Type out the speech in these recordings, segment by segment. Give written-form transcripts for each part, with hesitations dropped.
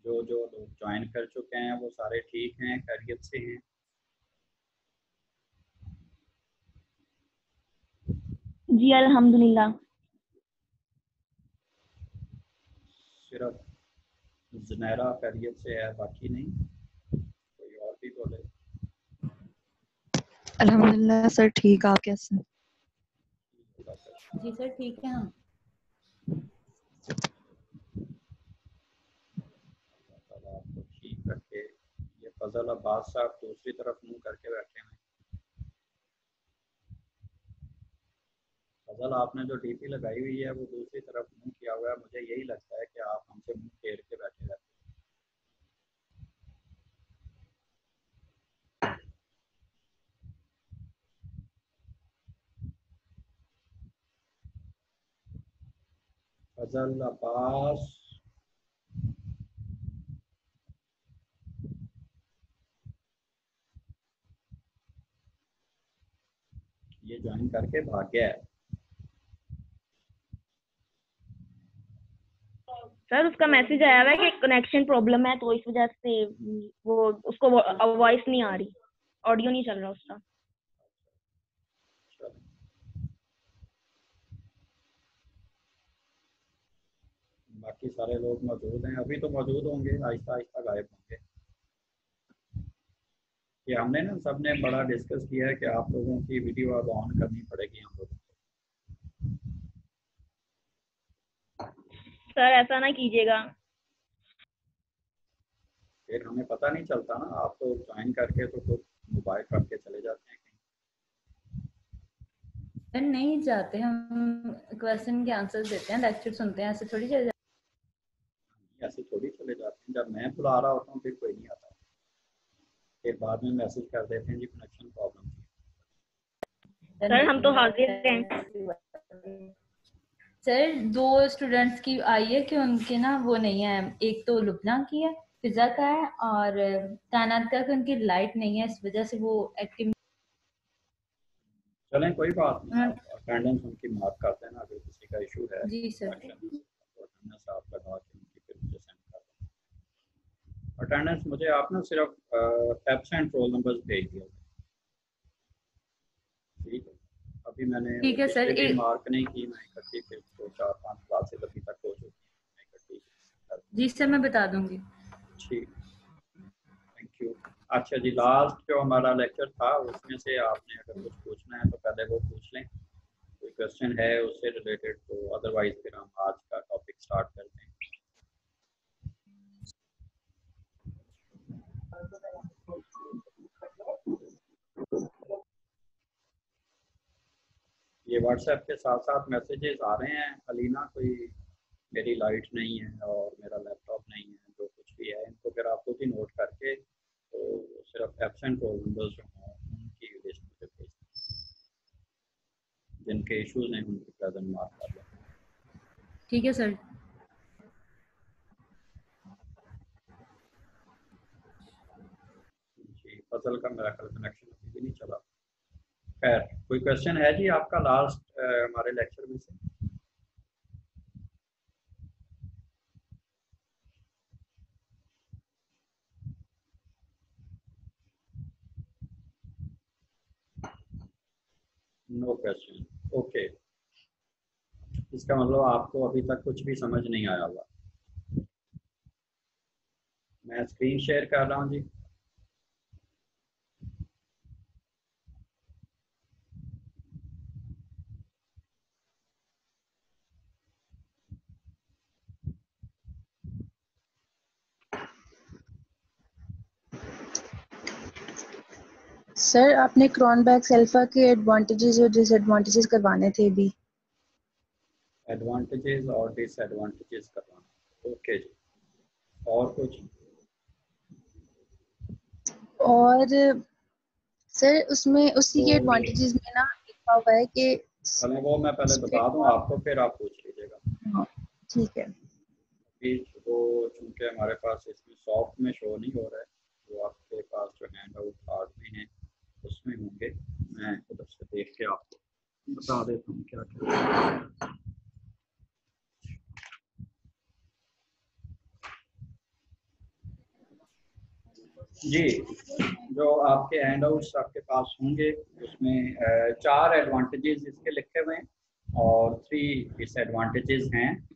जो जो लोग ज्वाइन कर चुके हैं वो सारे ठीक हैं, खैरियत से हैं? जी अल्हम्दुलिल्लाह। सिर्फ जुनैरा खैरियत से है, बाकी नहीं? कोई और भी बोले। अल्हम्दुलिल्लाह सर ठीक, आप कैसे? जी सर ठीक है हम। आपको ठीक रखे। ये फजल अब्बास साहब दूसरी तरफ मुंह करके बैठे हैं। फजल, आपने जो डीपी लगाई हुई है वो दूसरी तरफ मुंह किया हुआ है। मुझे यही लगता है कि आप हमसे मुंह फेर के बैठे रहते हैं। फजल अब्बास, ये ज्वाइन करके भाग गया है। सर उसका मैसेज आया हुआ है कि कनेक्शन प्रॉब्लम है, तो इस वजह से वो उसको वॉइस नहीं आ रही, ऑडियो नहीं चल रहा उसका। बाकी सारे लोग मौजूद हैं, अभी तो मौजूद होंगे, आहिस्ता आहिस्ता गायब होंगे। ये हमने ना सबने बड़ा डिस्कस किया है कि आप लोगों की वीडियो अब ऑन करनी पड़ेगी हम लोगों को। सर ऐसा ना कीजिएगा। फिर हमें पता नहीं चलता ना, आप तो ज्वाइन करके तो खुद मोबाइल रख के चले जाते हैं कहीं। सर नहीं जाते, हम क्वेश्चन के आंसर देते हैं, लेक्चर सुनते हैं, ऐसे थोड़ी चले जाते। ऐसे थोड़ी चले जाते हैं, जब मैं बुला रहा होता हूँ फिर कोई नहीं आता, फिर बाद में मैसेज कर देते हैं जी कनेक्शन प्रॉब्लम थी। सर हम तो हाजिर हैं। सर 2 स्टूडेंट्स की आई है कि उनके ना वो नहीं है, एक तो लुबना की है, फिजा का है, और कायनात का उनकी लाइट नहीं है, इस वजह से वो एक्टिव। चलें कोई बात नहीं, अटेंडेंस उनकी मार्क करते हैं ना, अगर किसी का इशू है जी सर। अटेंडेंस आप लगा के उनकी फिर मुझे सेंड कर दें। अटेंडेंस मुझे आप ना सिर्फ एब्सेंट रोल नंबर्स भेज दिया। ठीक है, अभी मैंने ठीक है सर, भी मार्क नहीं की, मैं इकट्ठी फिर 2-4-5 क्लासेस अभी तक हो चुकी हैं, इकट्ठी। जी सर मैं बता दूंगी। ठीक, थैंक यू। अच्छा जी, लास्ट जो हमारा लेक्चर था उसमें से आपने अगर कुछ पूछना है तो पहले वो पूछ लें, कोई क्वेश्चन है उससे रिलेटेड, तो अदरवाइज फिर हम आज का टॉपिक स्टार्ट करते हैं। ये व्हाट्सएप के साथ साथ मैसेजेस आ रहे हैं, अलीना कोई मेरी लाइट नहीं है और मेरा लैपटॉप नहीं है, जो कुछ भी है इनको फिर आप खुद ही नोट करके तो सिर्फ एब्सेंट रोल नंबर्स जो हैं उनकी लिस्ट मुझे भेज दें, जिनके इश्यूज हैं उनकी प्रेजेंट मार्क कर लें। ठीक है सर। जी, फजल का मेरा कनेक्शन अभी भी नहीं चला। खैर, कोई क्वेश्चन है जी आपका लास्ट हमारे लेक्चर में से? No question, okay. इसका मतलब आपको अभी तक कुछ भी समझ नहीं आया होगा। मैं स्क्रीन शेयर कर रहा हूँ जी। सर आपने क्रॉनबैक अल्फा के एडवांटेजेस और डिसएडवांटेजेस करवाने थे भी। एडवांटेजेस और डिसएडवांटेजेस करवाना, ओके जी। और कुछ? और सर उसमें उसी के एडवांटेजेस में ना लिखा हुआ है कि चलें वो मैं पहले बता दूं आपको, फिर आप पूछ लीजिएगा। हाँ ठीक है। वो चूंकि हमारे पास इसमें सॉफ्ट में शो नहीं हो रहा है, वो आपके पास जो हैंड आउट कार्ड में है उसमें होंगे। मैं उधर से देख के आपको बता देता हूँ क्या क्या। जी, जो आपके हैंडआउट्स आपके पास होंगे उसमें 4 एडवांटेजेस इसके लिखे हुए हैं और 3 डिसएडवांटेजेस हैं।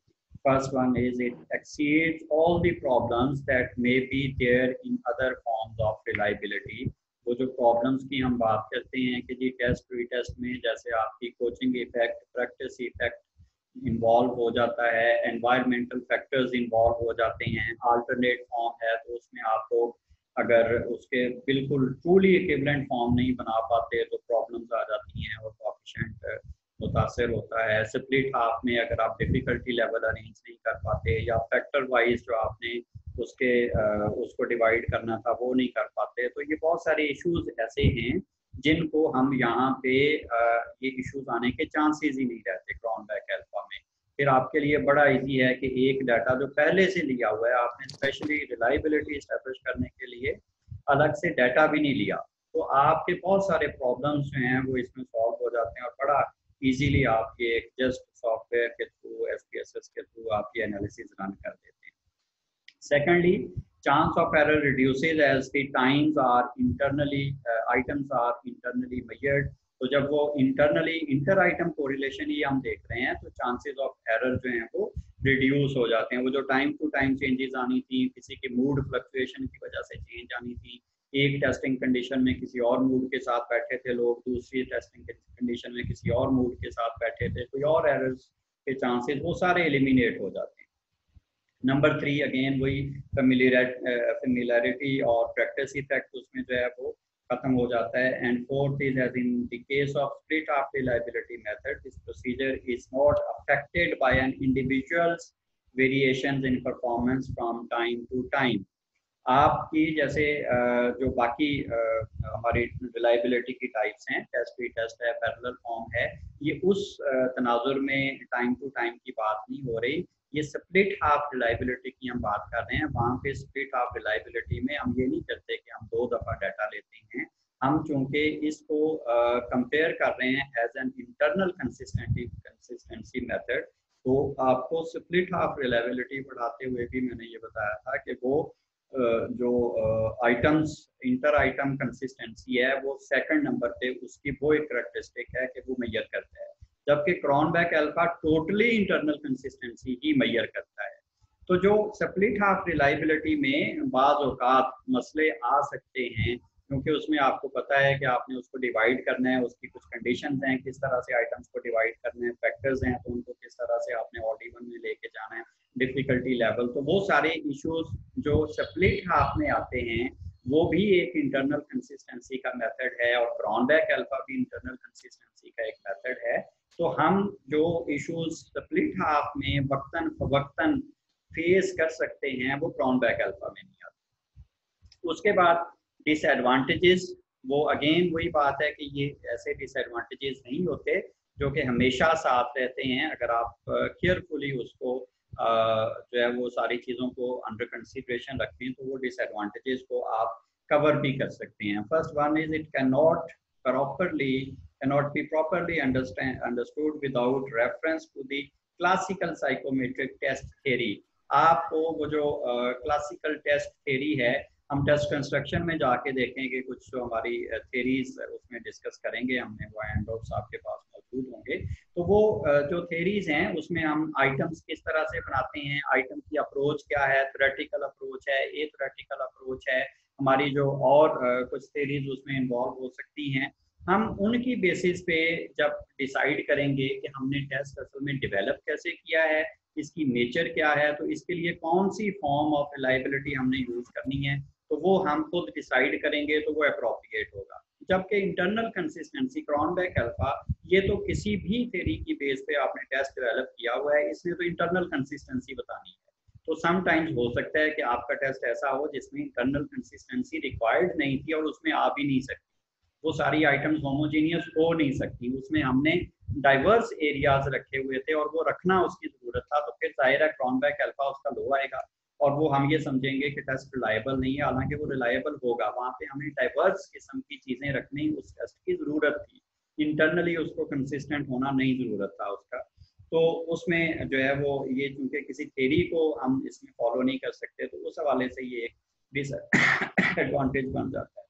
First one is it exceeds all the problems that may be there in other forms of reliability. वो जो प्रॉब्लम्स की हम बात करते हैं कि जी टेस्ट रीटेस्ट में जैसे आपकी coaching effect, practice effect involve हो जाता है, एनवायरमेंटल फैक्टर्स इन्वॉल्व हो जाते हैं, अल्टरनेट फॉर्म है तो उसमें आप लोग अगर उसके बिल्कुल ट्रूली इक्विवेलेंट फॉर्म नहीं बना पाते तो प्रॉब्लम्स आ जाती हैं और कोएफिशिएंट मुतासर होता है। स्प्लिट हाफ में अगर आप डिफिकल्टी लेवल अरेंज नहीं कर पाते या फैक्टर वाइज जो आपने उसको डिवाइड करना था वो नहीं कर पाते, तो ये बहुत सारे इश्यूज ऐसे हैं जिनको हम यहाँ पे ये इश्यूज आने के चांसेस ही नहीं रहते क्रोनबेक अल्फा में। फिर आपके लिए बड़ा इजी है कि एक डाटा जो पहले से लिया हुआ है, आपने स्पेशली रिलायबिलिटी एस्टेब्लिश करने के लिए अलग से डाटा भी नहीं लिया, तो आपके बहुत सारे प्रॉब्लम्स जो हैं वो इसमें सॉल्व हो जाते हैं और बड़ा इजीली आप ये जस्ट सॉफ्टवेयर के थ्रू, SPSS के थ्रू आप ये एनालिसिस रन कर देते हैं। Secondly, chance of error reduces as the items are internally measured. तो जब वो इंटरनली इंटर आइटम कोरिलेशन ही हम देख रहे हैं तो चांसेस ऑफ एरर जो हैं वो रिड्यूस हो जाते हैं। वो जो टाइम टू टाइम चेंजेस आनी थी, किसी के मूड फ्लक्चुएशन की वजह से चेंज आनी थी, एक टेस्टिंग कंडीशन में किसी और मूड के साथ बैठे थे लोग, दूसरी टेस्टिंग कंडीशन में किसी और मूड के साथ बैठे थे, कोई और एरर्स के चांसेस वो सारे एलिमिनेट हो जाते हैं। नंबर 3 अगेन वही फेमिलियरिटी और प्रैक्टिस इफेक्ट उसमें जो है वो खत्म हो जाता है। And fourth is as in the case of split half reliability method, this procedure is not affected by an individuals variations in performance from time to time. आपकी जैसे जो बाकी हमारी रिलायबिलिटी की टाइप्स हैं, टेस्ट प्री टेस्ट है, parallel form है, ये उस तनाजुर में टाइम टू टाइम की बात नहीं हो रही, ये स्प्लिट हाफ रिलायबिलिटी की हम बात कर रहे हैं। वहाँ पे स्प्लिट हाफ रिलायबिलिटी में हम ये नहीं करते कि हम 2 दफ़ा डाटा लेते हैं, हम चूंकि इसको कंपेयर कर रहे हैं as an internal consistency method, तो आपको स्प्लिट हाफ रिलायबिलिटी बढ़ाते हुए भी मैंने ये बताया था कि वो जो आइटम्स इंटर आइटम कंसिस्टेंसी है वो सेकंड नंबर पे उसकी वो एक करैक्टरिस्टिक है कि वो मेजर करता है, जबकि Cronbach alpha totally internal consistency ही मेजर करता है। तो जो स्प्लिट हाफ रिलायबिलिटी में बाज़ औक़ात मसले आ सकते हैं क्योंकि उसमें आपको पता है कि आपने उसको डिवाइड करना है, उसकी कुछ कंडीशंस हैं, किस तरह से आइटम्स को डिवाइड करना है, फैक्टर्स हैं तो उनको किस तरह से आपने ऑड इवन में लेके जाना है, डिफिकल्टी लेवल, तो वो सारे इश्यूज जो स्प्लिट हाफ में आते हैं वो भी एक इंटरनल कंसिस्टेंसी का मेथड है और क्रोनबेक अल्फा भी इंटरनल कंसिस्टेंसी का एक मेथड है। तो हम जो इश्यूज स्प्लिट हाफ में वक्तन फवक्तन फेस कर सकते हैं वो क्रोनबेक अल्फा में नहीं आते। उसके बाद डिसएडवांटेजेस, वो अगेन वही बात है कि ये ऐसे डिसएडवांटेजेस नहीं होते जो कि हमेशा साथ रहते हैं, अगर आप केयरफुली उसको जो है वो सारी चीज़ों को अंडर कंसिडरेशन रखें तो वो डिसएडवांटेजेस को आप कवर भी कर सकते हैं। First one is it cannot be properly understood without reference to the classical psychometric test theory। आपको वो जो क्लासिकल टेस्ट थ्योरी है, हम टेस्ट कंस्ट्रक्शन में जाके देखेंगे, कुछ जो हमारी थ्योरीज उसमें डिस्कस करेंगे, हमने वो हैंडआउट्स आपके पास मौजूद होंगे, तो वो जो थ्योरीज हैं उसमें हम आइटम्स किस तरह से बनाते हैं, आइटम की अप्रोच क्या है, थ्योरेटिकल अप्रोच है, ए थ्योरेटिकल अप्रोच है, हमारी जो और कुछ थ्योरीज उसमें इन्वॉल्व हो सकती हैं, हम उनकी बेसिस पे जब डिसाइड करेंगे कि हमने टेस्ट असल में डेवलप कैसे किया है, इसकी नेचर क्या है, तो इसके लिए कौन सी फॉर्म ऑफ रिलायबिलिटी हमने यूज करनी है, तो वो हम खुद डिसाइड करेंगे तो वो अप्रोप्रिएट होगा। जबकि इंटरनल कंसिस्टेंसी क्रोनबेक अल्फा, ये तो किसी भी थ्योरी की बेस पे आपने टेस्ट डेवलप किया हुआ है, इसने तो इंटरनल कंसिस्टेंसी बतानी है। तो समटाइम्स हो सकता है कि आपका टेस्ट ऐसा हो जिसमें इंटरनल कंसिस्टेंसी रिक्वायर्ड नहीं थी और उसमें आ भी नहीं सकती, वो सारी आइटम्स होमोजीनियस हो नहीं सकती, उसमें हमने डाइवर्स एरियाज रखे हुए थे और वो रखना उसकी जरूरत था, तो फिर जाहिर है क्रोनबेक अल्फा उसका लो आएगा और वो हम ये समझेंगे कि टेस्ट रिलायबल नहीं है, हालांकि वो रिलायबल होगा। वहाँ पे हमें डाइवर्स किस्म की चीज़ें रखनी उस टेस्ट की ज़रूरत थी, इंटरनली उसको कंसिस्टेंट होना नहीं ज़रूरत था उसका। तो उसमें जो है वो ये चूँकि किसी थ्योरी को हम इसमें फॉलो नहीं कर सकते, तो उस हवाले से ये एक एडवांटेज बन जाता है।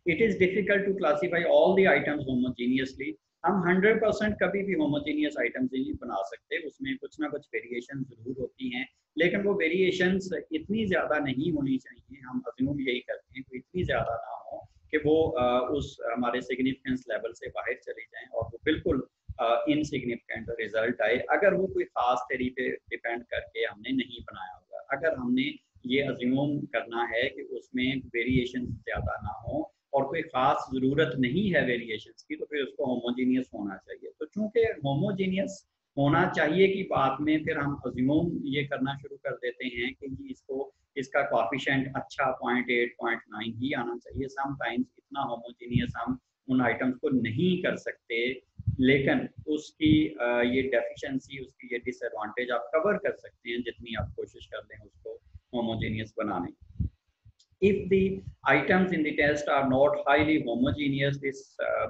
It is difficult to classify all the items homogeneously. हम 100% कभी भी होमोजीनियस आइटम्स नहीं बना सकते, उसमें कुछ ना कुछ वेरिएशन ज़रूर होती हैं, लेकिन वो वेरिएशंस इतनी ज़्यादा नहीं होनी चाहिए। हम अज्यूम यही करते हैं कि इतनी ज़्यादा ना हो कि वो उस हमारे सिग्निफिकेंस लेवल से बाहर चली जाएं और वो बिल्कुल इनसिग्निफिकेंट रिजल्ट आए, अगर वो कोई ख़ास थ्योरी पे डिपेंड करके हमने नहीं बनाया होगा। अगर हमने ये अज्यूम करना है कि उसमें वेरिएशन ज़्यादा ना हो और कोई ख़ास ज़रूरत नहीं है वेरिएशंस की, तो फिर उसको होमोजीनियस होना चाहिए। तो चूँकि होमोजीनियस होना चाहिए की बात में फिर हम अज्यूम ये करना शुरू कर देते हैं कि इसको इसका कोएफिशिएंट अच्छा 0.8 0.9 ही आना चाहिए। समटाइम्स इतना होमोजीनियस हम उन आइटम्स को नहीं कर सकते, लेकिन उसकी ये डेफिशिएंसी, उसकी ये डिसएडवांटेज आप कवर कर सकते हैं जितनी आप कोशिश कर लें उसको होमोजीनियस बनाने की। If the items in the test are not highly homogeneous, this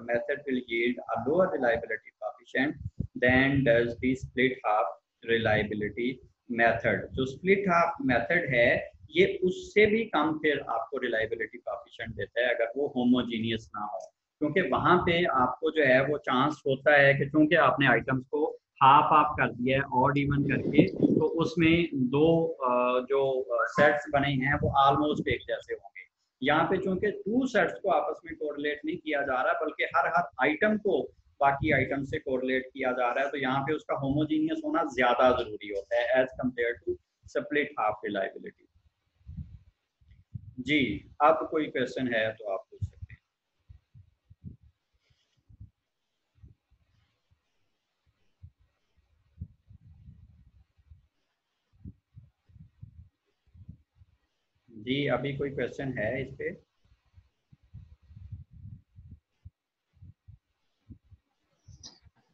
method will yield a lower reliability coefficient than does the split half reliability method. जो split half method है ये उससे भी कम फिर आपको reliability coefficient देता है अगर वो homogeneous ना हो, क्योंकि वहाँ पे आपको जो है वो चांस होता है कि चूंकि आपने आइटम्स को हाफ हाफ कर दिया है ऑड इवन करके, तो उसमें दो जो सेट्स बने हैं वो ऑलमोस्ट एक जैसे होंगे। यहाँ पे चूंकि टू सेट्स को आपस में कोरिलेट नहीं किया जा रहा बल्कि हर आइटम को बाकी आइटम से कोरिलेट किया जा रहा है, तो यहाँ पे उसका होमोजीनियस होना ज्यादा जरूरी होता है as compared to split half reliability. जी, अब कोई क्वेश्चन है तो आप पूछ सकते हैं। जी, अभी कोई क्वेश्चन है इस पे?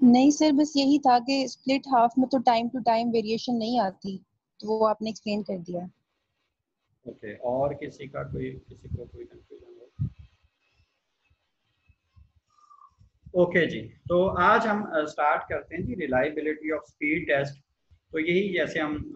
नहीं सर, बस यही था कि स्प्लिट हाफ में तो टाइम टू टाइम वेरिएशन नहीं आती, तो वो आपने एक्सप्लेन कर दिया। ओके, और किसी को कोई कंफ्यूजन हो? ओके जी, तो आज हम स्टार्ट करते हैं जी रिलायबिलिटी ऑफ स्पीड टेस्ट। तो यही जैसे हम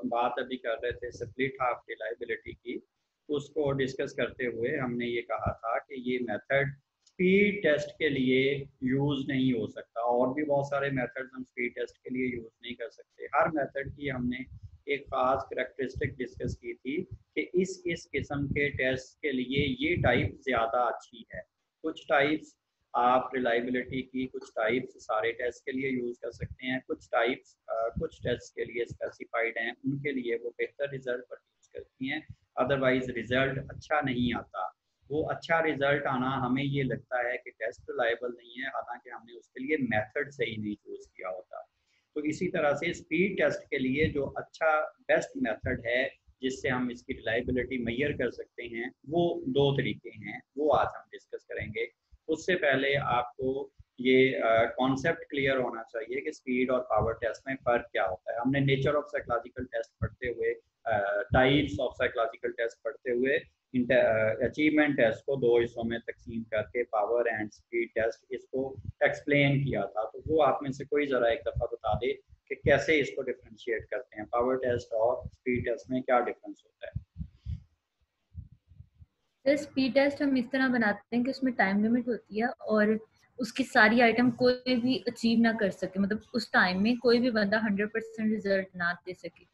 बात अभी कर रहे थे स्प्लिट हाफ रिलायबिलिटी की, उसको डिस्कस करते हुए हमने ये कहा था कि ये मेथड स्पीड टेस्ट के लिए यूज़ नहीं हो सकता, और भी बहुत सारे मेथड्स हम स्पीड टेस्ट के लिए यूज़ नहीं कर सकते। हर मेथड की हमने एक ख़ास करैक्टरिस्टिक डिस्कस की थी कि इस किस्म के टेस्ट के लिए ये टाइप ज़्यादा अच्छी है। कुछ टाइप्स आप रिलायबिलिटी की कुछ टाइप्स सारे टेस्ट के लिए यूज़ कर सकते हैं, कुछ टाइप्स कुछ टेस्ट के लिए स्पेसिफाइड हैं, उनके लिए वो बेहतर रिजल्ट प्रोड्यूस करती हैं, अदरवाइज रिजल्ट अच्छा नहीं आता। वो अच्छा रिजल्ट आना हमें ये लगता है कि टेस्ट रिलायबल नहीं है, हालांकि हमने उसके लिए मेथड सही नहीं चूज़ किया होता। तो इसी तरह से स्पीड टेस्ट के लिए जो अच्छा बेस्ट मेथड है जिससे हम इसकी रिलायबिलिटी मेजर कर सकते हैं, वो दो तरीके हैं, वो आज हम डिस्कस करेंगे। उससे पहले आपको ये कॉन्सेप्ट क्लियर होना चाहिए कि स्पीड और पावर टेस्ट में फ़र्क क्या होता है। हमने नेचर ऑफ साइकोलॉजिकल टेस्ट पढ़ते हुए, टाइप्स ऑफ साइकोलॉजिकल टेस्ट पढ़ते हुए, अचीवमेंट टेस्ट को दो हिस्सों में तकसीम करके पावर एंड स्पीड टेस्ट इसको एक्सप्लेन किया था। तो वो आप में से कोई ज़रा एक दफ़ा बता दे कि कैसे इसको डिफ्रेंशिएट करते हैं, पावर टेस्ट और स्पीड टेस्ट में क्या डिफरेंस होता है। स्पीड टेस्ट हम इस तरह बनाते हैं कि उसमें टाइम लिमिट होती है और उसकी सारी आइटम कोई भी अचीव ना कर सके, मतलब उस टाइम में कोई भी बंदा 100% रिजल्ट ना दे सके,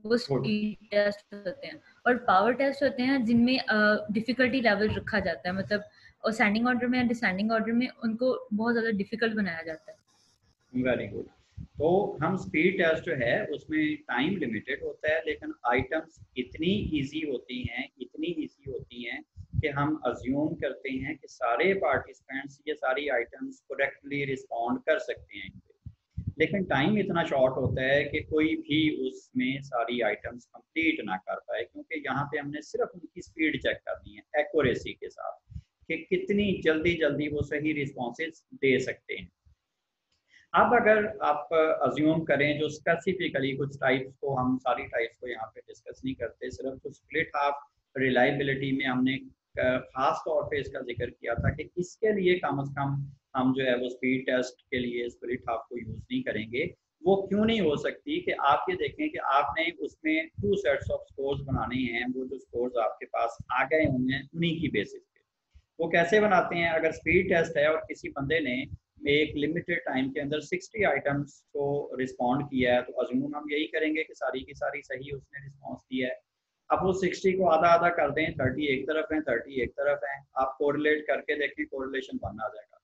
वो स्पीड टेस्ट होते हैं। और पावर टेस्ट होते हैं जिनमें डिफिकल्टी लेवल रखा जाता है, मतलब असेंडिंग ऑर्डर में या डिसेंडिंग ऑर्डर में उनको बहुत ज़्यादा डिफिकल्ट बनाया जाता है। Very good. तो हम स्पीड टेस्ट जो है उसमें टाइम लिमिटेड होता है, लेकिन आइटम्स इतनी इजी होती हैं कि हम अज्यूम करते हैं कि सारे पार्टिसिपेंट्स ये सारी आइटम्स करेक्टली रिस्पॉन्ड कर सकते हैं, लेकिन टाइम इतना शॉर्ट होता है कि कोई भी उसमें सारी आइटम्स कंप्लीट ना कर पाए, क्योंकि यहाँ पे हमने सिर्फ उनकी स्पीड चेक करनी है एक्यूरेसी के साथ कि कितनी जल्दी वो सही रिस्पॉन्सेज दे सकते हैं। अब अगर आप अज्यूम करें जो स्पेसिफिकली कुछ टाइप्स को, हम सारी टाइप्स को यहाँ पे डिस्कस नहीं करते, सिर्फ जो स्प्लिट हाफ रिलायबिलिटी में हमने खास तौर पे इसका जिक्र किया था कि इसके लिए कम से कम हम जो है वो स्पीड टेस्ट के लिए स्प्लिट हाफ को यूज़ नहीं करेंगे, वो क्यों नहीं हो सकती कि आप ये देखें कि आपने उसमें 2 सेट्स ऑफ स्कोर्स बनाने हैं, वो जो स्कोर्स आपके पास आ गए हुए हैं उन्हीं की बेसिस पे। वो कैसे बनाते हैं? अगर स्पीड टेस्ट है और किसी बंदे ने एक लिमिटेड टाइम के अंदर 60 आइटम्स को रिस्पॉन्ड किया है, तो अजूम हम यही करेंगे कि सारी की सारी सही उसने रिस्पॉन्स दिया है। अब वो 60 को आधा आधा कर दें, 30 एक तरफ है, 30 एक तरफ है, आप कोरिलेट करके देखें, कोरिलेशन 1 आ जाएगा।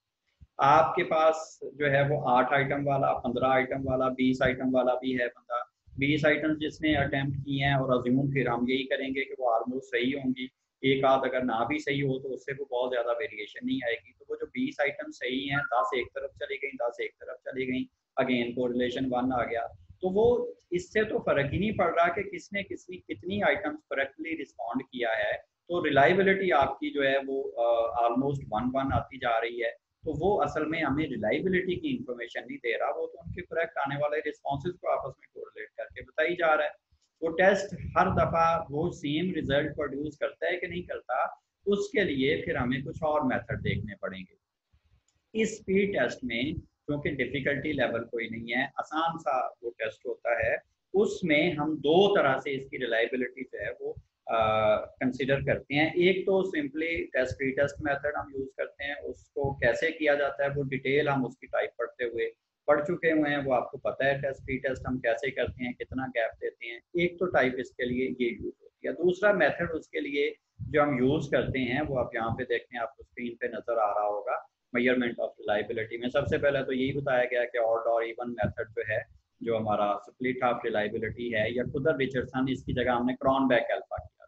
आपके पास जो है वो 8 आइटम वाला, 15 आइटम वाला, 20 आइटम वाला भी है बंदा। 20 आइटम जिसने अटेम्प्ट किए हैं, और अज्यूम फिर हम यही करेंगे कि वो ऑलमोस्ट सही होंगी, एक आध अगर ना भी सही हो तो उससे वो बहुत ज़्यादा वेरिएशन नहीं आएगी। तो वो जो 20 आइटम सही हैं, 10 एक तरफ चली गई, 10 एक तरफ चली गई, अगेन कोरिलेशन 1 आ गया। तो वो इससे तो फ़र्क ही नहीं पड़ रहा कि किसने कितनी आइटम्स करेक्टली रिस्पॉन्ड किया है। तो रिलायबिलिटी आपकी जो है वो ऑलमोस्ट 1-1 आती जा रही है। तो वो असल में हमें रिलायबिलिटी की इंफॉर्मेशन नहीं दे रहा, वो तो उनके करेक्ट आने वाले रिस्पॉन्सेज को आपस में कोरिलेट करके बताई जा रहा है। वो टेस्ट हर दफ़ा वो सेम रिजल्ट प्रोड्यूस करता है कि नहीं करता, उसके लिए फिर हमें कुछ और मेथड देखने पड़ेंगे। इस स्पीड टेस्ट में क्योंकि डिफ़िकल्टी लेवल कोई नहीं है, आसान सा वो टेस्ट होता है, उसमें हम 2 तरह से इसकी रिलायबिलिटी जो है वो कंसिडर करते हैं। एक तो simply test pre test method हम यूज़ करते हैं, उसको कैसे किया जाता है वो डिटेल हम उसकी टाइप पढ़ चुके हुए हैं, वो आपको पता है टेस्ट प्री टेस्ट हम कैसे करते हैं, कितना गैप देते हैं। एक तो टाइप इसके लिए ये यूज़ होती है। दूसरा मेथड उसके लिए जो हम यूज़ करते हैं वो आप यहाँ पे देखते हैं, आपको स्क्रीन पे नज़र आ रहा होगा। मेजरमेंट ऑफ रिलायबिलिटी में सबसे पहले तो यही बताया गया कि ऑड और इवन मेथड जो है, जो हमारा स्प्लिट ऑफ रिलायबिलिटी है, या खुदर रिचर्डसन, इसकी जगह हमने क्रॉनबैक अल्फा किया।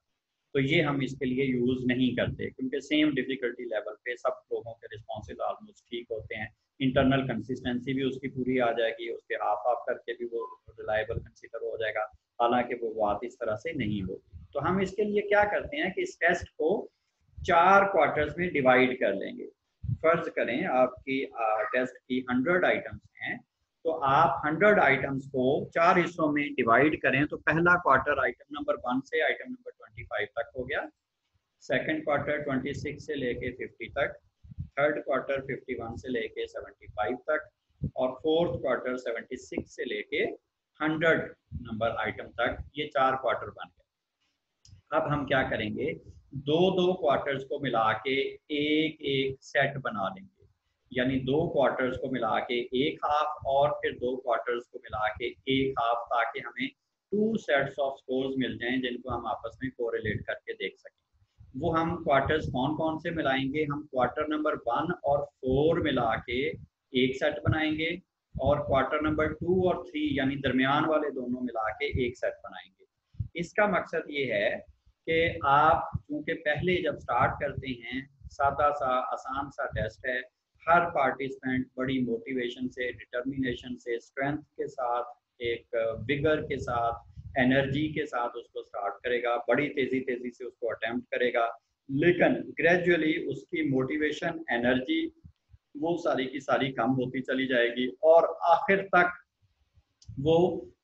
तो ये हम इसके लिए यूज़ नहीं करते क्योंकि सेम डिफ़िकल्टी लेवल पे सब लोगों के रिस्पॉन्सेज ऑलमोस्ट ठीक होते हैं। इंटरनल कंसिस्टेंसी भी उसकी पूरी आ जाएगी, उसके हाफ ऑफ करके भी वो रिलायबल कंसिडर हो जाएगा, हालांकि वो बात इस तरह से नहीं होगी। तो हम इसके लिए क्या करते हैं कि इस टेस्ट को 4 क्वार्टर्स में डिवाइड कर लेंगे। फर्ज करें आपकी टेस्ट की 100 आइटम्स हैं, तो आप 100 आइटम्स को 4 हिस्सों में डिवाइड करें। तो पहला क्वार्टर आइटम नंबर 1 से आइटम नंबर 25 तक हो गया, सेकंड क्वार्टर 26 से लेके 50 तक, थर्ड क्वार्टर 51 से लेके 75 तक, और फोर्थ क्वार्टर 76 से लेके 100 नंबर आइटम तक। ये 4 क्वार्टर बन गए। अब हम क्या करेंगे, 2-2 क्वार्टर्स को मिला के एक एक सेट बना लेंगे, यानी 2 क्वार्टर्स को मिला के एक हाफ, और फिर 2 क्वार्टर्स को मिला के एक हाफ, ताकि हमें 2 सेट्स ऑफ स्कोर्स मिल जाएं जिनको हम आपस में कोरिलेट करके देख सकें। वो हम क्वार्टर्स कौन कौन से मिलाएंगे? हम क्वार्टर नंबर 1 और 4 मिला के एक सेट बनाएंगे, और क्वार्टर नंबर 2 और 3 यानी दरमियान वाले दोनों मिला के एक सेट बनाएंगे। इसका मकसद ये है कि आप चूँकि पहले जब स्टार्ट करते हैं, सादा सा आसान सा टेस्ट है, हर पार्टिसिपेंट बड़ी मोटिवेशन से, डिटर्मिनेशन से, स्ट्रेंथ के साथ, एक विगर के साथ, एनर्जी के साथ उसको स्टार्ट करेगा, बड़ी तेज़ी से उसको अटेम्प्ट करेगा, लेकिन ग्रेजुअली उसकी मोटिवेशन, एनर्जी वो सारी की सारी कम होती चली जाएगी, और आखिर तक वो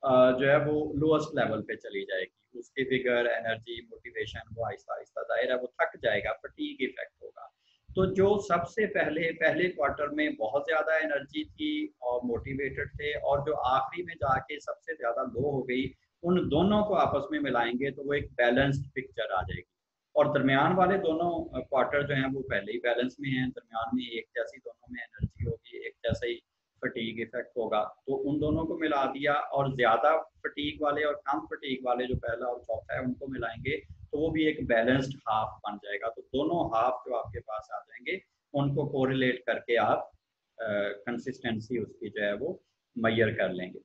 जो है वो लोएस्ट लेवल पे चली जाएगी। उसकी फिगर, एनर्जी, मोटिवेशन वो आहिस्ता आहिस्ता दायरा है वो थक जाएगा, फटीग इफेक्ट होगा। तो जो सबसे पहले क्वार्टर में बहुत ज़्यादा एनर्जी थी और मोटिवेटेड थे, और जो आखिरी में जाके सबसे ज़्यादा लो हो गई, उन दोनों को आपस में मिलाएंगे तो वो एक बैलेंस्ड पिक्चर आ जाएगी। और दरमियान वाले दोनों क्वार्टर जो हैं वो पहले ही बैलेंस में हैं, दरमियान में एक जैसी दोनों में एनर्जी होगी, एक जैसा ही फटीग इफेक्ट होगा। तो उन दोनों को मिला दिया, और ज़्यादा फटीग वाले और कम फटीग वाले जो पहला और चौथा है उनको मिलाएंगे, तो वो भी एक बैलेंस्ड हाफ बन जाएगा। तो दोनों हाफ जो आपके पास आ जाएंगे उनको कोरिलेट करके आप कंसिस्टेंसी उसकी जो है वो मेजर कर लेंगे।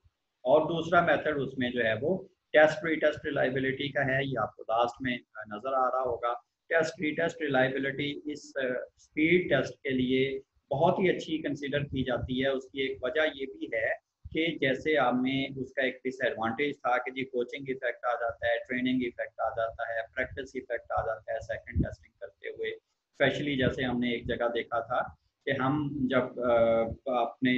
और दूसरा मेथड उसमें जो है वो टेस्ट प्री टेस्ट रिलायबिलिटी का है, ये आपको लास्ट में नज़र आ रहा होगा। टेस्ट प्री टेस्ट रिलायबिलिटी इस स्पीड टेस्ट के लिए बहुत ही अच्छी कंसिडर की जाती है। उसकी एक वजह ये भी है कि जैसे हमें उसका एक डिसएडवांटेज था कि जी कोचिंग इफेक्ट आ जाता है, ट्रेनिंग इफेक्ट आ जाता है, प्रैक्टिस इफेक्ट आ जाता है सेकंड टेस्टिंग करते हुए। स्पेशली जैसे हमने एक जगह देखा था कि हम जब अपने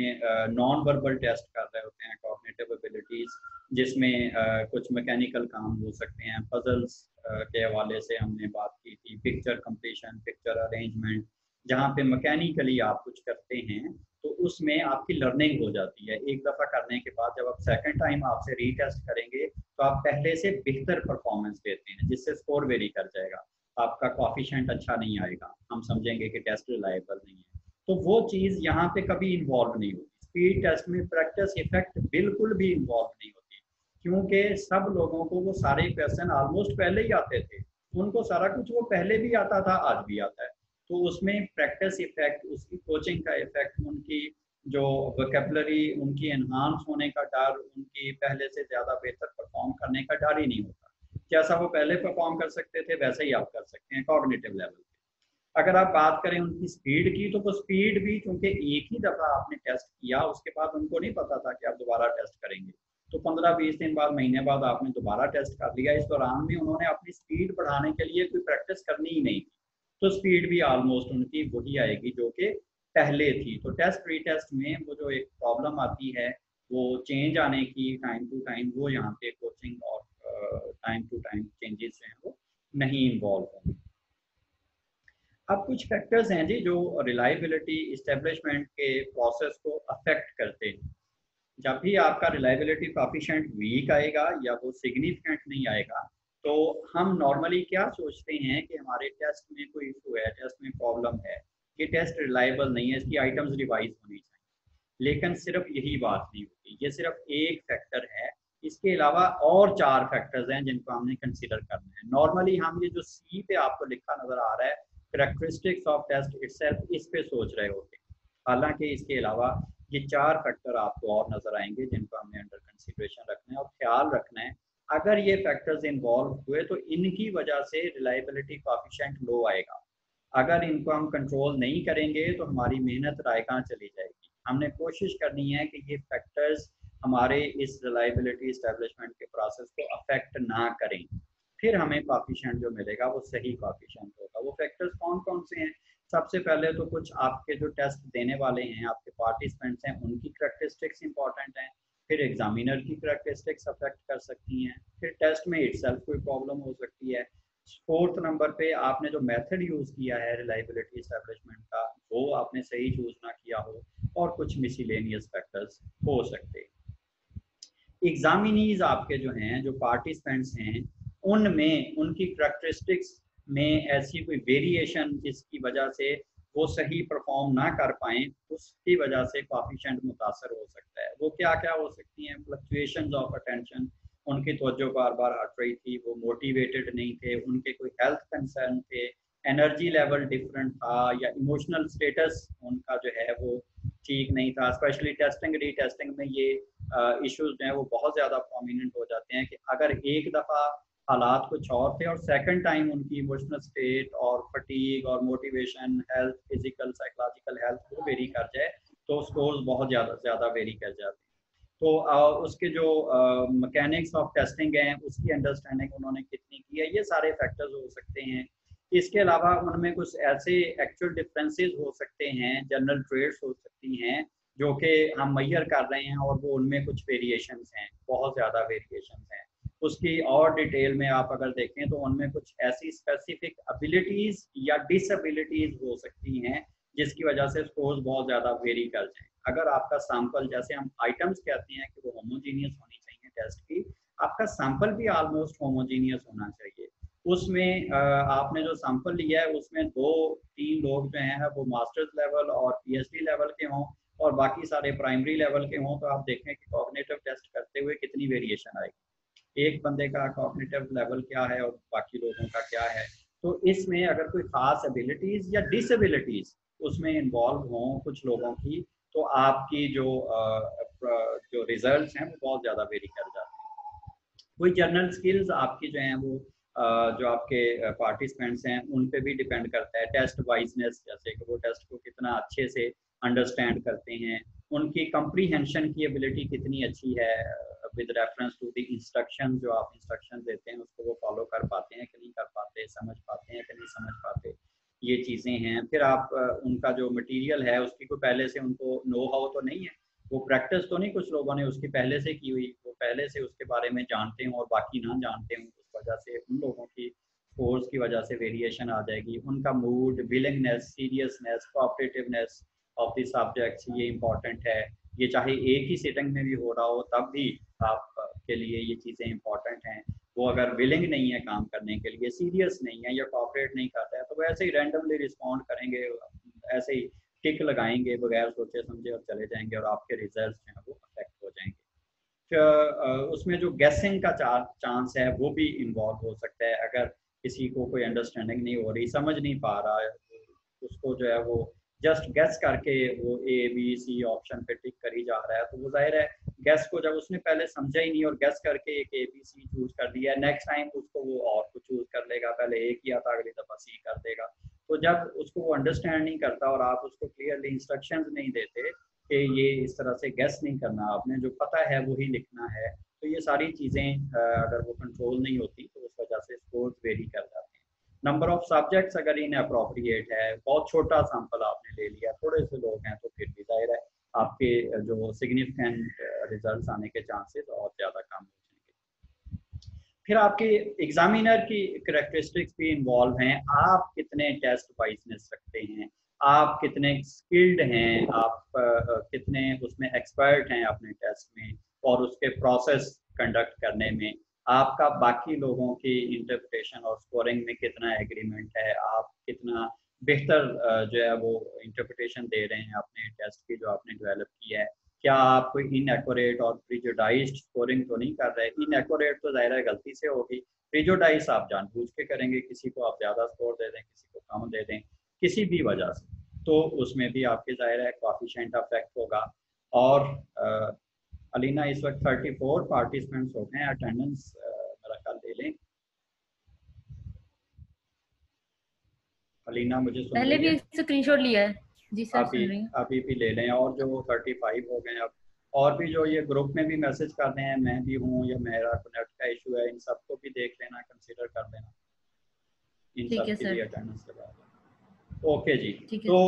नॉन वर्बल टेस्ट कर रहे होते हैं, कॉग्निटिव एबिलिटीज़, जिसमें कुछ मैकेनिकल काम हो सकते हैं, पजल्स के हवाले से हमने बात की थी, पिक्चर कंप्लीशन, पिक्चर अरेंजमेंट, जहाँ पे मैकेनिकली आप कुछ करते हैं तो उसमें आपकी लर्निंग हो जाती है। एक दफ़ा करने के बाद जब आप सेकंड टाइम आपसे रीटेस्ट करेंगे तो आप पहले से बेहतर परफॉर्मेंस देते हैं, जिससे स्कोर वेरी कर जाएगा, आपका कॉफिशिएंट अच्छा नहीं आएगा, हम समझेंगे कि टेस्ट रिलायबल नहीं है। तो वो चीज़ यहाँ पे कभी इन्वॉल्व नहीं होती। स्पीड टेस्ट में प्रैक्टिस इफेक्ट बिल्कुल भी इन्वॉल्व नहीं होती, क्योंकि सब लोगों को वो सारे क्वेश्चन ऑलमोस्ट पहले ही आते थे, उनको सारा कुछ वो पहले भी आता था, आज भी आता है। तो उसमें प्रैक्टिस इफेक्ट, उसकी कोचिंग का इफेक्ट, उनकी जो वोकैबुलरी उनकी एनहांस होने का डर, उनकी पहले से ज़्यादा बेहतर परफॉर्म करने का डर ही नहीं होता। जैसा वो पहले परफॉर्म कर सकते थे वैसे ही आप कर सकते हैं कॉग्निटिव लेवल पे। अगर आप बात करें उनकी स्पीड की, तो वो स्पीड भी क्योंकि एक ही दफ़ा आपने टेस्ट किया, उसके बाद उनको नहीं पता था कि आप दोबारा टेस्ट करेंगे, तो 15-20 दिन बाद, महीने बाद आपने दोबारा टेस्ट कर लिया। इस दौरान में उन्होंने अपनी स्पीड बढ़ाने के लिए कोई प्रैक्टिस करनी ही नहीं थी, तो स्पीड भी ऑलमोस्ट उनकी वही आएगी जो कि पहले थी। तो टेस्ट रीटेस्ट में वो जो एक प्रॉब्लम आती है वो चेंज आने की टाइम टू टाइम, वो यहाँ पे कोचिंग और टाइम टू टाइम चेंजेस हैं वो नहीं इन्वॉल्व होंगे। अब कुछ फैक्टर्स हैं जी जो रिलायबिलिटी इस्टेब्लिशमेंट के प्रोसेस को अफेक्ट करते हैं। जब भी आपका रिलायबिलिटी कोएफिशिएंट वीक आएगा या वो सिग्निफिकेंट नहीं आएगा, तो हम नॉर्मली क्या सोचते हैं कि हमारे टेस्ट में कोई इशू है, टेस्ट में प्रॉब्लम है, कि टेस्ट रिलायबल नहीं है, इसकी आइटम्स रिवाइज होनी चाहिए। लेकिन सिर्फ यही बात नहीं होती, ये सिर्फ एक फैक्टर है, इसके अलावा और 4 फैक्टर्स हैं जिनको हमने कंसीडर करना है। नॉर्मली हम ये जो सी पे आपको लिखा नजर आ रहा है, कैरेक्टरिस्टिक्स ऑफ टेस्ट इटसेल्फ, इस पे सोच रहे होते हैं। हालांकि इसके अलावा ये 4 फैक्टर आपको और नजर आएंगे जिनको हमने अंडर कंसीडरेशन रखना है और ख्याल रखना है। अगर ये फैक्टर्स इन्वॉल्व हुए तो इनकी वजह से रिलायबिलिटी कोएफिशिएंट लो आएगा। अगर इनको हम कंट्रोल नहीं करेंगे तो हमारी मेहनत रायगां चली जाएगी। हमने कोशिश करनी है कि ये फैक्टर्स हमारे इस रिलायबिलिटी एस्टेब्लिशमेंट के प्रोसेस को अफेक्ट ना करें, फिर हमें कोएफिशिएंट जो मिलेगा वो सही कोएफिशिएंट होगा। वो फैक्टर्स कौन कौन से हैं? सबसे पहले तो कुछ आपके जो टेस्ट देने वाले हैं, आपके पार्टिसिपेंट्स हैं, उनकी करैक्टरिस्टिक्स इंपॉर्टेंट हैं। फिर एग्जामिनर की करैक्टरिस्टिक्स अफेक्ट कर सकती हैं। फिर टेस्ट में इटसेल्फ कोई प्रॉब्लम हो सकती है। 4th नंबर पे आपने जो मेथड यूज़ किया है रिलायबिलिटी एस्टेब्लिशमेंट का, वो आपने सही चूज ना किया हो, और कुछ मिसलेनियस फैक्टर्स हो सकते हैं। एग्जामिनीज आपके जो हैं, जो पार्टिसिपेंट्स हैं, उनमें उनकी करैक्टरिस्टिक्स में ऐसी कोई वेरिएशन जिसकी वजह से वो सही परफॉर्म ना कर पाएँ, उसकी वजह से कोएफिशिएंट मुतासर हो सकता है। वो क्या क्या हो सकती हैं? फ्लक्चुएशंस ऑफ अटेंशन, उनकी तवज्जो बार बार हट रही थी, वो मोटिवेटेड नहीं थे, उनके कोई हेल्थ कंसर्न थे, एनर्जी लेवल डिफरेंट था, या इमोशनल स्टेटस उनका जो है वो ठीक नहीं था। स्पेशली टेस्टिंग रीटेस्टिंग में ये इश्यूज जो हैं वो बहुत ज़्यादा प्रोमिनेंट हो जाते हैं कि अगर एक दफ़ा हालात कुछ और थे और सेकंड टाइम उनकी इमोशनल स्टेट और फटीग और motivation, health, physical psychological health वो वेरी कर जाए, तो स्कोर्स बहुत ज़्यादा वेरी कर जाते हैं। तो उसके जो मैकेनिक्स ऑफ टेस्टिंग हैं, उसकी अंडरस्टैंडिंग उन्होंने कितनी की है, ये सारे फैक्टर्स हो सकते हैं। इसके अलावा उनमें कुछ ऐसे एक्चुअल डिफरेंसेस हो सकते हैं, जनरल ट्रेड्स हो सकती हैं जो कि हम मेजर कर रहे हैं, और वो उनमें कुछ वेरिएशंस हैं, बहुत ज़्यादा वेरिएशंस हैं। उसकी और डिटेल में आप अगर देखें तो उनमें कुछ ऐसी स्पेसिफिक एबिलिटीज़ या डिसएबिलिटीज़ हो सकती हैं जिसकी वजह से स्कोर्स बहुत ज़्यादा वेरी कर जाएं। अगर आपका सैंपल, जैसे हम आइटम्स कहते हैं कि वो होमोजीनियस होनी चाहिए टेस्ट की, आपका सैंपल भी ऑलमोस्ट होमोजीनियस होना चाहिए। उसमें आपने जो सैंपल लिया है उसमें 2-3 लोग जो हैं वो मास्टर्स लेवल और पीएचडी लेवल के हों, और बाकी सारे प्राइमरी लेवल के हों, तो आप देखें कि कॉग्निटिव टेस्ट करते हुए कितनी वेरिएशन आएगी। एक बंदे का कॉग्निटिव लेवल क्या है और बाकी लोगों का क्या है। तो इसमें अगर कोई ख़ास एबिलिटीज़ या डिसएबिलिटीज़ उसमें इन्वॉल्व हों कुछ लोगों की, तो आपकी जो रिजल्ट्स हैं वो बहुत ज़्यादा वेरी कर जाते हैं। कोई जनरल स्किल्स आपकी जो हैं वो जो आपके पार्टिसिपेंट्स हैं उन पे भी डिपेंड करता है। टेस्ट वाइजनेस, जैसे कि वो टेस्ट को कितना अच्छे से अंडरस्टैंड करते हैं, उनकी कंप्रीहेंशन की एबिलिटी कितनी अच्छी है with reference to the instruction, जो आप इंस्ट्रक्शन देते हैं उसको वो फॉलो कर पाते हैं कि नहीं कर पाते, समझ पाते हैं कि नहीं समझ पाते, ये चीज़ें हैं। फिर आप उनका जो मटेरियल है उसकी कोई पहले से उनको नो हाउ तो नहीं है, वो प्रैक्टिस तो नहीं कुछ लोगों ने उसकी पहले से की हुई, वो पहले से उसके बारे में जानते हों और बाकी ना जानते हों, उस वजह से उन लोगों की कोर्स उसकी वजह से वेरिएशन आ जाएगी। उनका mood, willingness, seriousness, cooperativeness of the subjects, ये इंपॉर्टेंट है। ये चाहे एक ही सिटिंग में भी हो रहा हो तब भी आप के लिए ये चीज़ें इंपॉर्टेंट हैं। वो अगर विलिंग नहीं है काम करने के लिए, सीरियस नहीं है या कोऑपरेट नहीं करता है, तो वो ऐसे ही रैंडमली रिस्पॉन्ड करेंगे, ऐसे ही टिक लगाएंगे बगैर सोचे समझे और चले जाएंगे, और आपके रिजल्ट जो हैं वो अफेक्ट हो जाएंगे। उसमें जो गैसिंग का चांस है वो भी इन्वॉल्व हो सकता है। अगर किसी को कोई अंडरस्टैंडिंग नहीं हो रही, समझ नहीं पा रहा है, उसको जो है वो जस्ट गैस करके वो ABC ऑप्शन पे टिक करी जा रहा है, तो वो जाहिर है गैस को जब उसने पहले समझा ही नहीं और गैस करके एक ABC चूज कर दिया, नेक्स्ट टाइम उसको वो और कुछ चूज कर लेगा, पहले A किया था अगली दफा C कर देगा। तो जब उसको वो अंडरस्टैंड नहीं करता और आप उसको क्लियरली इंस्ट्रक्शंस नहीं देते कि ये इस तरह से गैस नहीं करना, आपने जो पता है वही लिखना है, तो ये सारी चीज़ें अगर वो कंट्रोल नहीं होती तो उस वजह से स्कोर्स वेरी कर जाते हैं। नंबर ऑफ सब्जेक्ट्स अगर इनअप्रोप्रिएट है, बहुत छोटा सैंपल आपने ले लिया, थोड़े से लोग हैं, तो फिर भी जाहिर है आपके जो सिग्निफिकेंट रिजल्ट्स आने के चांसेस और ज़्यादा कम हो जाएंगे। फिर आपके एग्जामिनर की कैरेक्टरिस्टिक्स भी इन्वॉल्व हैं। आप कितने टेस्ट वाइजनेस रखते हैं, आप कितने स्किल्ड हैं, आप कितने उसमें एक्सपर्ट हैं अपने टेस्ट में और उसके प्रोसेस कंडक्ट करने में, आपका बाकी लोगों की इंटरप्रिटेशन और स्कोरिंग में कितना एग्रीमेंट है, आप कितना बेहतर जो है वो इंटरप्रिटेशन दे रहे हैं अपने टेस्ट की जो आपने डेवलप किया है। क्या आप कोई इनएक्यूरेट और प्रिजुडाइज्ड स्कोरिंग तो नहीं कर रहे? इनएक्यूरेट तो ज़ाहिर है गलती से होगी, प्रिजुडाइज आप जानबूझ के करेंगे, किसी को आप ज़्यादा स्कोर दे दें, किसी को कम दे दें, किसी भी वजह से, तो उसमें भी आपके ज़ाहिर है कोएफिशिएंट अफेक्ट होगा। और अलीना इस वक्त 34 पार्टिसिपेंट्स हो गए हैं, अटेंडेंस मेरा ख्याल ले लें। अलीना मुझे सुन पहले रही है? भी स्क्रीनशॉट लिया है जी सर, सुन रही हूँ। अभी भी ले लें। और जो 35 हो गए अब, और भी जो ये ग्रुप में भी मैसेज कर रहे हैं, मैं भी हूँ या मेरा नेट का इशू है, इन सबको भी देख लेना, कंसीडर कर लेना, इन सब के लिए अटेंडेंस लगा दें। ओके जी। तो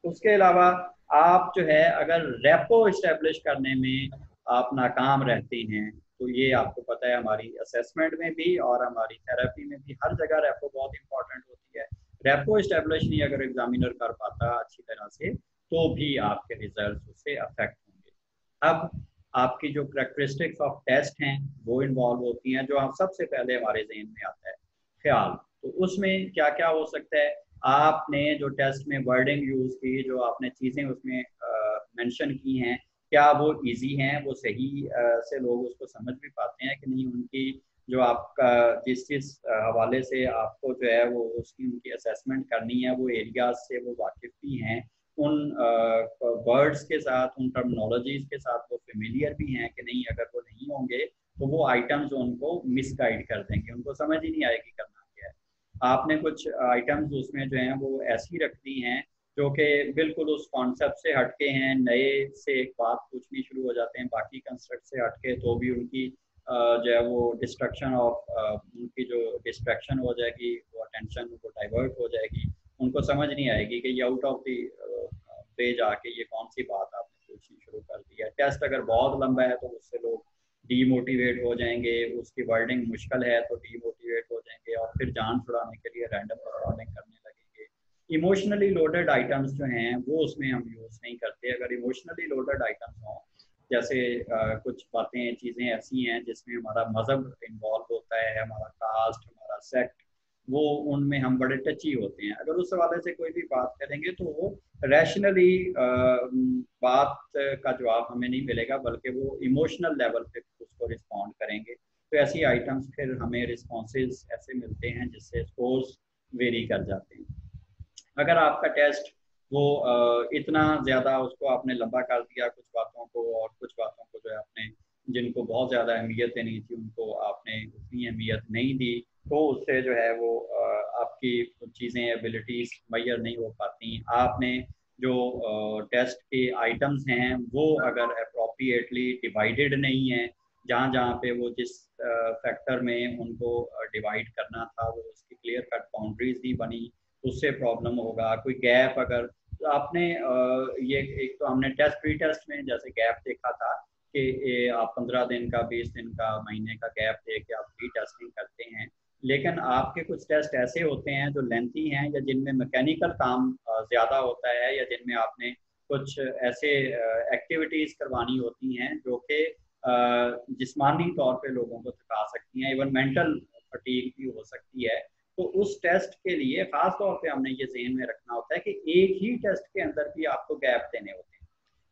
उसके अलावा आप जो है अगर रेपो इस्टेब्लिश करने में आप नाकाम रहते हैं, तो ये आपको पता है हमारी असेसमेंट में भी और हमारी थेरेपी में भी हर जगह रेपो बहुत इंपॉर्टेंट होती है। रेपो इस्टेब्लिश नहीं अगर एग्जामिनर कर पाता अच्छी तरह से, तो भी आपके रिजल्ट उससे अफेक्ट होंगे। अब आपकी जो करेक्टरिस्टिक्स ऑफ टेस्ट हैं वो इन्वॉल्व होती हैं। जो आप सबसे पहले हमारे जहन में आता है ख्याल, तो उसमें क्या क्या हो सकता है? आपने जो टेस्ट में वर्डिंग यूज की, जो आपने चीज़ें उसमें मेंशन की हैं, क्या वो इजी हैं, वो सही से लोग उसको समझ भी पाते हैं कि नहीं? उनकी जो आपका जिस हवाले से आपको जो है वो उसकी उनकी असेसमेंट करनी है, वो एरियाज से वो वाकिफ भी हैं, उन वर्ड्स के साथ, उन टर्मिनोलॉजीज के साथ वो फेमिलियर भी हैं कि नहीं? अगर वो नहीं होंगे तो वो आइटम्स उनको मिसगाइड कर देंगे, उनको समझ ही नहीं आएगी करना क्या है। आपने कुछ आइटम्स उसमें जो हैं वो ऐसी रख दी हैं जो कि बिल्कुल उस कॉन्सेप्ट से हटके हैं, नए से एक बात पूछनी शुरू हो जाते हैं बाकी कंस्ट्रक्ट से हटके, तो भी उनकी जो है वो डिस्ट्रक्शन ऑफ उनकी जो डिस्ट्रैक्शन हो जाएगी, वो अटेंशन वो डाइवर्ट हो जाएगी, उनको समझ नहीं आएगी कि ये आउट ऑफ द वे जाके ये कौन सी बात आपने पूछनी शुरू कर दी है। टेस्ट अगर बहुत लंबा है तो उससे लोग डीमोटिवेट हो जाएंगे, उसकी वर्डिंग मुश्किल है तो डीमोटिवेट हो जाएंगे और फिर जान छुड़ाने के लिए रैंडम रिकॉर्डिंग करने लगेंगे। इमोशनली लोडेड आइटम्स जो हैं वो उसमें हम यूज़ नहीं करते। अगर इमोशनली लोडेड आइटम्स हों, जैसे कुछ बातें चीज़ें ऐसी हैं जिसमें हमारा मज़हब इन्वॉल्व होता है, हमारा कास्ट, हमारा सेक्ट, वो उनमें हम बड़े टची होते हैं। अगर उस हवाले से कोई भी बात करेंगे तो वो रैशनली बात का जवाब हमें नहीं मिलेगा, बल्कि वो इमोशनल लेवल पे उसको रिस्पॉन्ड करेंगे। तो ऐसी आइटम्स फिर हमें रिस्पॉन्सेज ऐसे मिलते हैं जिससे स्कोर्स वेरी कर जाते हैं। अगर आपका टेस्ट वो इतना ज़्यादा उसको आपने लंबा कर दिया कुछ बातों को, और कुछ बातों को जो है आपने जिनको बहुत ज़्यादा अहमियत देनी थी उनको आपने उतनी अहमियत नहीं दी, तो उससे जो है वो आपकी चीज़ें एबिलिटीज़ मैयर नहीं हो पाती। आपने जो टेस्ट के आइटम्स हैं वो अगर अप्रोप्रिएटली डिवाइडेड नहीं है, जहाँ जहाँ पे वो जिस फैक्टर में उनको डिवाइड करना था वो उसकी क्लियर कट बाउंड्रीज नहीं बनी, उससे प्रॉब्लम होगा। कोई गैप अगर तो आपने ये एक तो हमने टेस्ट प्री टेस्ट में जैसे गैप देखा था कि आप 15 दिन का, 20 दिन का, महीने का गैप दे के आप प्री टेस्टिंग करते हैं, लेकिन आपके कुछ टेस्ट ऐसे होते हैं जो लेंथी हैं या जिनमें मैकेनिकल काम ज़्यादा होता है या जिनमें आपने कुछ ऐसे एक्टिविटीज़ करवानी होती हैं जो कि जिस्मानी तौर पे लोगों को थका सकती हैं, इवन मेंटल फटीग भी हो सकती है। तो उस टेस्ट के लिए खास तौर पे हमने ये ज़हन में रखना होता है कि एक ही टेस्ट के अंदर भी आपको गैप देने होते हैं।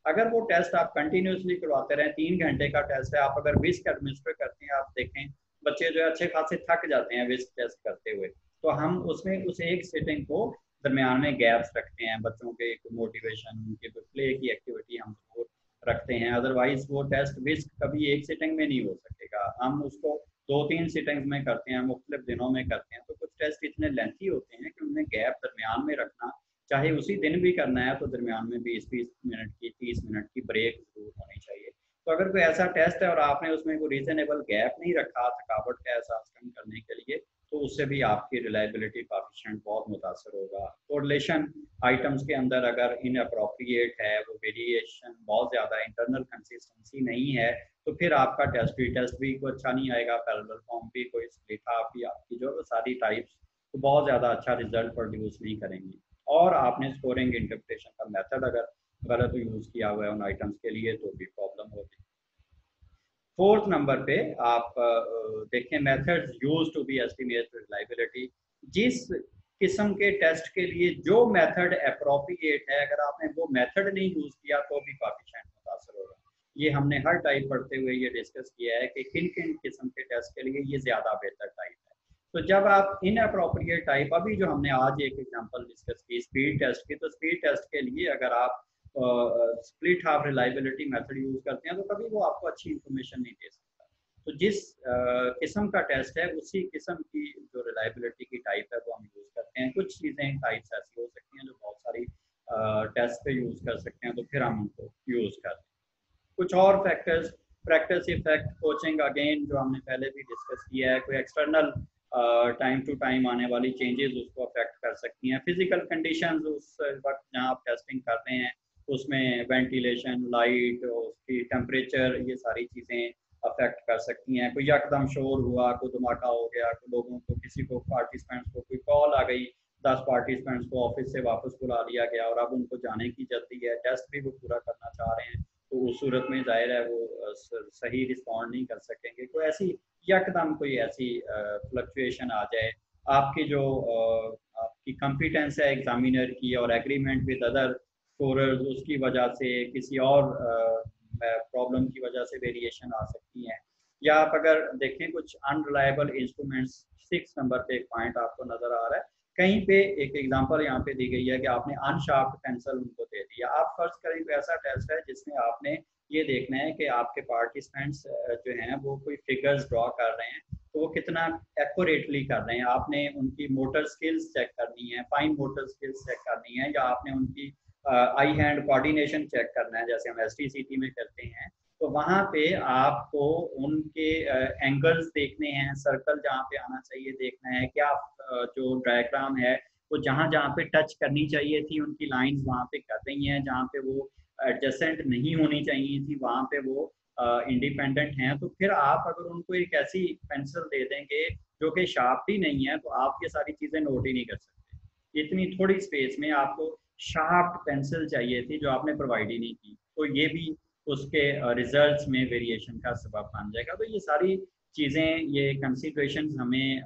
अगर वो टेस्ट आप कंटिन्यूसली करवाते रहें, 3 घंटे का टेस्ट है, आप अगर विस्क एडमिनिस्टर करते हैं, आप देखें बच्चे जो है अच्छे खासे थक जाते हैं विस्क टेस्ट करते हुए, तो हम उसमें उस एक सिटिंग को दरमियान में गैप्स रखते हैं, बच्चों के मोटिवेशन, उनके प्ले की एक्टिविटी हम जरूर रखते हैं। अदरवाइज वो टेस्ट विस्क कभी एक सिटिंग में नहीं हो सकेगा, हम उसको 2-3 सिटिंग्स में करते हैं, मुख्तलिफ दिनों में करते हैं। तो कुछ टेस्ट इतने लेंथी होते हैं कि उनमें गैप दरमियान में रखना, चाहे उसी दिन भी करना है तो दरमियान में 20-20 मिनट की, 30 मिनट की ब्रेक जरूर होनी चाहिए। तो अगर कोई ऐसा टेस्ट है और आपने उसमें कोई रीजनेबल गैप नहीं रखा थकावट का एहसास कम करने के लिए, तो उससे भी आपकी रिलायबिलिटी कोएफिशिएंट बहुत मुतासर होगा। कोरिलेशन आइटम्स के अंदर अगर इनअप्रोप्रिएट है, वो वेरिएशन बहुत ज़्यादा, इंटरनल कंसिस्टेंसी नहीं है, तो फिर आपका टेस्ट भी कोई अच्छा नहीं आएगा, पैरेलल फॉर्म भी, कोई स्प्लिट हाफ भी, आपकी जो सारी टाइप्स तो बहुत ज़्यादा अच्छा रिजल्ट प्रोड्यूस नहीं करेंगी। और आपने स्कोरिंग इंटरप्रिटेशन का मेथड अगर गलत यूज़ किया हुआ है उन आइटम्स के लिए तो भी प्रॉब्लम होगी। 4th नंबर पे आप देखें methods use to be estimate reliability. जिस किस्म के टेस्ट के लिए जो मेथड अप्रोप्रिएट है, अगर आपने वो मेथड नहीं यूज किया तो भी कोएफिशिएंट मुतासर होगा। ये हमने हर टाइप पढ़ते हुए ये डिस्कस किया है कि किन किन किस्म के टेस्ट के लिए ये ज़्यादा बेहतर टाइप है। तो जब आप इनअप्रोप्रिएट टाइप, अभी जो हमने आज एक एग्जांपल डिस्कस की स्पीड टेस्ट की, तो स्पीड टेस्ट के लिए अगर आप split half reliability method use करते हैं तो कभी वो आपको अच्छी इंफॉर्मेशन नहीं दे सकता। तो जिस किस्म का टेस्ट है उसी किस्म की जो रिलायबिलिटी की टाइप है वो हम यूज करते हैं। कुछ चीज़ें टाइप्स ऐसी हो सकती हैं जो बहुत सारी टेस्ट पे यूज कर सकते हैं, तो फिर हम उनको यूज करते हैं। कुछ और factors, practice effect, coaching, again जो हमने पहले भी डिस्कस किया है, कोई एक्सटर्नल टाइम टू टाइम आने वाली चेंजेस उसको अफेक्ट कर सकती हैं। फिजिकल कंडीशंस उस वक्त जहाँ आप टेस्टिंग कर रहे हैं उसमें वेंटिलेशन, लाइट, उसकी टेम्परेचर, ये सारी चीज़ें अफेक्ट कर सकती हैं। कोई यकदम शोर हुआ, कोई धमाका हो गया, कोई लोगों को, किसी को, पार्टिसिपेंट्स को कोई कॉल आ गई, 10 पार्टिसिपेंट्स को ऑफिस से वापस बुला लिया गया और अब उनको जाने की जल्दी है, टेस्ट भी वो पूरा करना चाह रहे हैं, तो उस सूरत में जाहिर है वो सही रिस्पॉन्ड नहीं कर सकेंगे। कोई ऐसी यकदम कोई ऐसी फ्लक्चुएशन आ जाए, आपकी जो आपकी कॉम्पिटेंस है एग्जामिनर की और एग्रीमेंट विद अदर स्कोरर्स, उसकी वजह से किसी और प्रॉब्लम की वजह से वेरिएशन आ सकती हैं। या आप अगर देखें कुछ अनरिलायबल इंस्ट्रूमेंट्स, 6 नंबर पे एक पॉइंट आपको नजर आ रहा है, कहीं पे एक एग्जांपल यहाँ पे दी गई है कि आपने अनशार्प्ड पेंसिल उनको दे दिया। आप फर्ज करें कोई ऐसा टेस्ट है जिसमें आपने ये देखना है कि आपके पार्टिसिपेंट्स जो हैं वो कोई फिगर्स ड्रॉ कर रहे हैं तो वो कितना एक्यूरेटली कर रहे हैं। आपने उनकी मोटर स्किल्स चेक करनी है, फाइन मोटर स्किल्स चेक करनी है, या आपने उनकी आई हैंड कोऑर्डिनेशन चेक करना है जैसे हम STCT में करते हैं। तो वहाँ पे आपको उनके एंगल्स देखने हैं, सर्कल जहाँ पे आना चाहिए देखना है, क्या जो डायग्राम है वो जहाँ जहाँ पे टच करनी चाहिए थी उनकी लाइंस वहाँ पे कर रही हैं, जहाँ पे वो एडजेसेंट नहीं होनी चाहिए थी वहाँ पे वो इंडिपेंडेंट हैं। तो फिर आप अगर उनको एक ऐसी पेंसिल दे देंगे जो कि शार्प ही नहीं है तो आप ये सारी चीज़ें नोट ही नहीं कर सकते। इतनी थोड़ी स्पेस में आपको शार्प पेंसिल चाहिए थी जो आपने प्रोवाइड ही नहीं की, तो ये भी उसके रिजल्ट्स में वेरिएशन का सबब बन जाएगा। तो ये सारी चीज़ें, ये कंसिडरेशंस हमें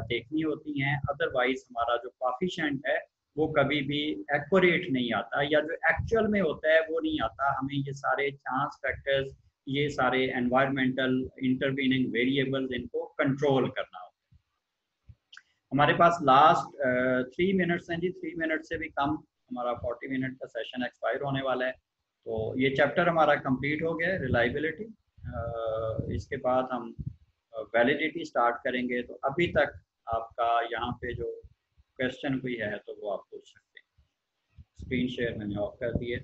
देखनी होती हैं, अदरवाइज हमारा जो कोएफिशिएंट है वो कभी भी एक्यूरेट नहीं आता, या जो एक्चुअल में होता है वो नहीं आता। हमें ये सारे चांस फैक्टर्स, ये सारे एनवायरमेंटल इंटरवीनिंग वेरिएबल्स, इनको कंट्रोल करना होगा। हमारे पास लास्ट 3 मिनट्स हैं जी, 3 मिनट से भी कम, हमारा 40 मिनट का सेशन एक्सपायर होने वाला है। तो ये चैप्टर हमारा कंप्लीट हो गया है, रिलायबिलिटी। इसके बाद हम वैलिडिटी स्टार्ट करेंगे। तो अभी तक आपका यहाँ पे जो क्वेश्चन कोई है तो वो आप पूछ सकते हैं। स्क्रीन शेयर मैंने ऑफ कर दिए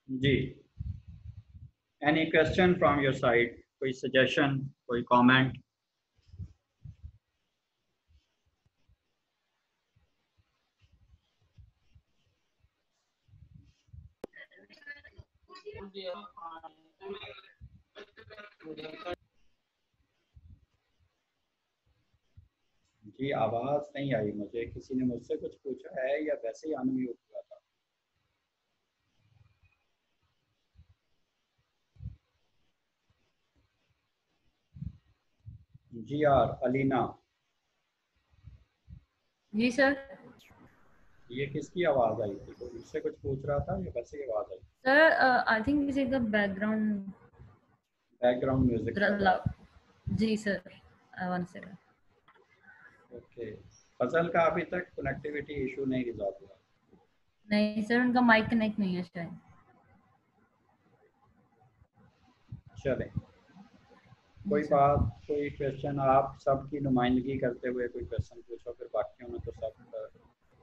जी। Any question from your side, कोई सजेशन, कोई कमेंट? जी आवाज नहीं आई मुझे, किसी ने मुझसे कुछ पूछा है या वैसे ही अनम्यूट हुआ था? जी यार अलीना, जी सर। ये किसकी आवाज आई थी? कोई मुझसे कुछ पूछ रहा था या वैसे ही आवाज आई? सर आई थिंक किसी का बैकग्राउंड बैकग्राउंड म्यूजिक चल रहा है। जी सर, वन सेकंड। ओके, फजल का अभी तक कनेक्टिविटी इशू नहीं रिजॉल्व हुआ। नहीं सर, उनका माइक कनेक्ट नहीं है शायद। चले, जी कोई सर। बात, कोई क्वेश्चन, आप सबकी नुमाइंदगी करते हुए कोई क्वेश्चन पूछो, फिर बाकियों में तो सब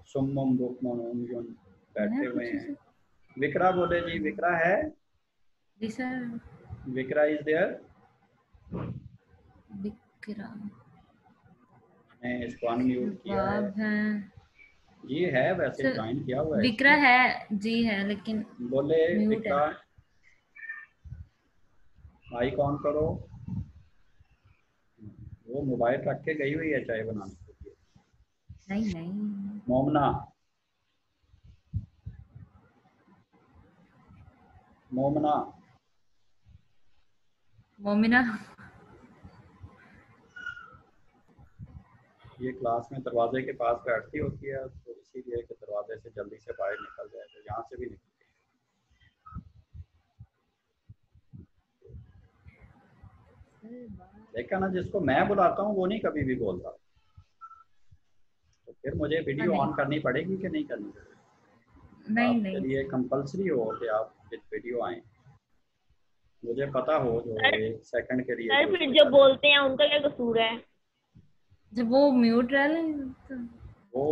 सुम्मम बुकमम उमयुन मैं बैठे हुए पूछी हैं। सर। विकरा बोले जी, विकरा है? जी sir. Vikra is there? Vikram मैंने इसको अनम्यूट किया है। बाब है जी है, वैसे सर। ज्वाइन किया हुआ है विक्रा इसने। है जी, है लेकिन बोले म्यूट है। विकरा, माइक ऑन करो। वो मोबाइल रख के गई हुई है चाय बनाने के लिए। नहीं नहीं। मोमना, मोमना, मोमिना। ये क्लास में दरवाजे के पास बैठती होती है, तो इसीलिए कि दरवाजे से जल्दी से बाहर निकल जाए, तो यहाँ से भी निकल गई। देखा ना, जिसको मैं बुलाता हूँ वो नहीं कभी भी बोलता, तो फिर मुझे हाँ, वीडियो नहीं ऑन करनी पड़ेगी कि नहीं करनी पड़ेगी? नहीं आपके नहीं। लिए कंपलसरी हो कि आप विद वीडियो आए, मुझे पता हो जो सर, एक सेकंड के लिए सर जो फिर उसमें जो चले, बोलते हैं उनका क्या कसूर है? जब वो म्यूट रह ले तो वो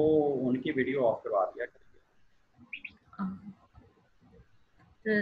उनकी वीडियो ऑफ करवा दिया करिए। तो